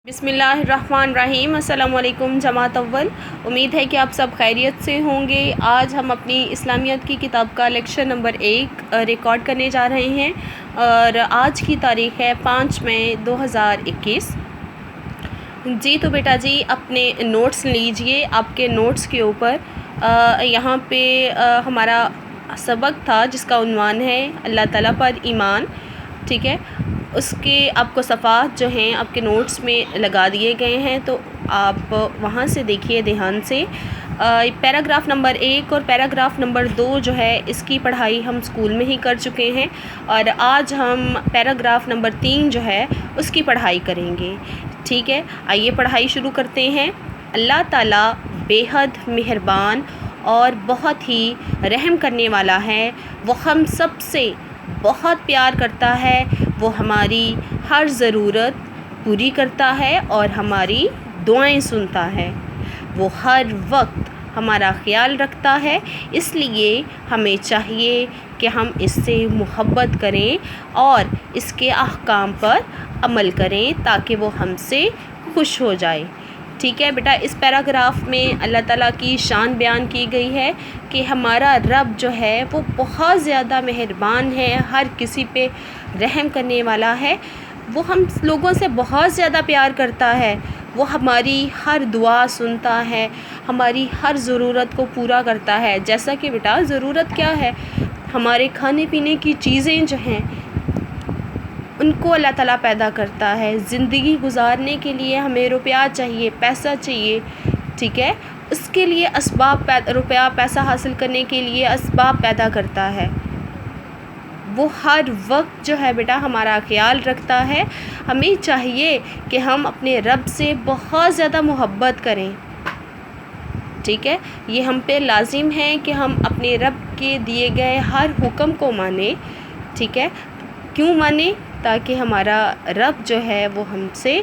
بسم اللہ الرحمن الرحیم۔ السلام علیکم جماعت اول، امید ہے کہ آپ سب خیریت سے ہوں گے۔ آج ہم اپنی اسلامیات کی کتاب کا لیکچر نمبر 1 ریکارڈ کرنے جا رہے ہیں اور آج کی تاریخ ہے 5 مئی 2021۔ جی تو بیٹا جی اپنے نوٹس لیجئے۔ آپ کے نوٹس کے اوپر یہاں پہ ہمارا سبق تھا جس کا عنوان ہے اللہ تعالیٰ پر ایمان، ٹھیک ہے۔ اس کے آپ کو صفحات جو ہیں آپ کے نوٹس میں لگا دیے گئے ہیں، تو آپ وہاں سے دیکھیے دھیان سے۔ پیراگراف نمبر 1 اور پیراگراف نمبر 2 جو ہے اس کی پڑھائی ہم اسکول میں ہی کر چکے ہیں اور آج ہم پیراگراف نمبر 3 جو ہے اس کی پڑھائی کریں گے، ٹھیک ہے۔ آئیے پڑھائی شروع کرتے ہیں۔ اللہ تعالیٰ بے حد مہربان اور بہت ہی رحم کرنے والا ہے، وہ ہم سب سے بہت پیار کرتا ہے، وہ ہماری ہر ضرورت پوری کرتا ہے اور ہماری دعائیں سنتا ہے، وہ ہر وقت ہمارا خیال رکھتا ہے۔ اس لیے ہمیں چاہیے کہ ہم اس سے محبت کریں اور اس کے احکام پر عمل کریں تاکہ وہ ہم سے خوش ہو جائے، ٹھیک ہے بیٹا۔ اس پیراگراف میں اللہ تعالیٰ کی شان بیان کی گئی ہے کہ ہمارا رب جو ہے وہ بہت زیادہ مہربان ہے، ہر کسی پہ رحم کرنے والا ہے، وہ ہم لوگوں سے بہت زیادہ پیار کرتا ہے، وہ ہماری ہر دعا سنتا ہے، ہماری ہر ضرورت کو پورا کرتا ہے۔ جیسا کہ بیٹا ضرورت کیا ہے، ہمارے کھانے پینے کی چیزیں جو ہیں ان کو اللہ تعالیٰ پیدا کرتا ہے۔ زندگی گزارنے کے لیے ہمیں روپیہ چاہیے، پیسہ چاہیے، ٹھیک ہے، اس کے لیے اسباب روپیہ پیسہ حاصل کرنے کے لیے اسباب پیدا کرتا ہے۔ وہ ہر وقت جو ہے بیٹا ہمارا خیال رکھتا ہے۔ ہمیں چاہیے کہ ہم اپنے رب سے بہت زیادہ محبت کریں، ٹھیک ہے۔ یہ ہم پہ لازم ہے کہ ہم اپنے رب کے دیے گئے ہر حکم کو مانیں، ٹھیک ہے۔ کیوں مانیں؟ تاکہ ہمارا رب جو ہے وہ ہم سے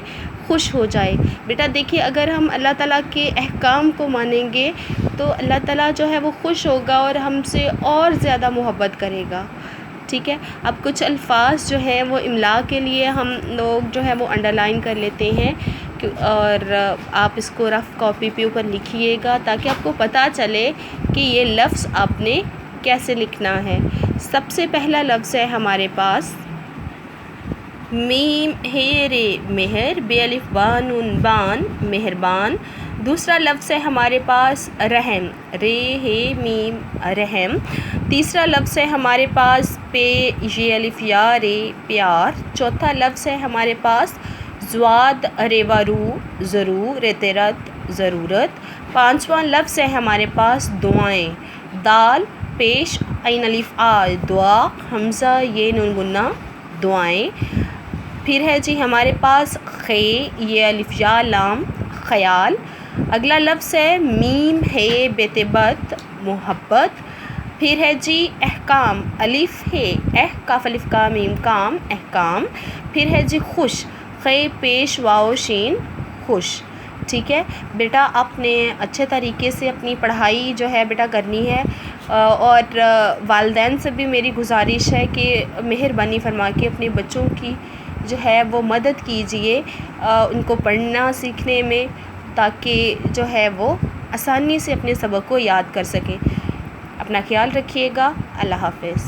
خوش ہو جائے۔ بیٹا دیکھیے اگر ہم اللہ تعالیٰ کے احکام کو مانیں گے تو اللہ تعالیٰ جو ہے وہ خوش ہوگا اور ہم سے اور زیادہ محبت کرے گا، ٹھیک ہے۔ اب کچھ الفاظ جو ہیں وہ املا کے لیے ہم لوگ جو ہے وہ انڈر لائن کر لیتے ہیں اور آپ اس کو رف کاپی پہ اوپر لکھیے گا تاکہ آپ کو پتہ چلے کہ یہ لفظ آپ نے کیسے لکھنا ہے۔ سب سے پہلا لفظ ہے ہمارے پاس میم ہے رے مہر، بے الف با نون بان مہربان۔ دوسرا لفظ ہے ہمارے پاس رحم، رے ہے میم رحم۔ تیسرا لفظ ہے ہمارے پاس پے یہ الف یا رے پیار۔ چوتھا لفظ ہے ہمارے پاس زواد ریوا رو ضرور ریتے رت ضرورت۔ پانچواں لفظ ہے ہمارے پاس دعائیں، دال پیش عین الف آ دعا، حمزہ یہ نون گنہ دعائیں۔ پھر ہے جی ہمارے پاس خے یہ الف یا لام خیال۔ اگلا لفظ ہے میم ہے بیتبت محبت۔ پھر ہے جی احکام، الف ہے کاف الف کا میم کام احکام۔ پھر ہے جی خوش، خے پیش واو شین خوش، ٹھیک ہے۔ بیٹا آپ نے اچھے طریقے سے اپنی پڑھائی جو ہے بیٹا کرنی ہے اور والدین سے بھی میری گزارش ہے کہ مہربانی فرما کے اپنے بچوں کی جو ہے وہ مدد کیجئے ان کو پڑھنا سیکھنے میں تاکہ جو ہے وہ آسانی سے اپنے سبق کو یاد کر سکیں۔ اپنا خیال رکھیے گا، اللہ حافظ۔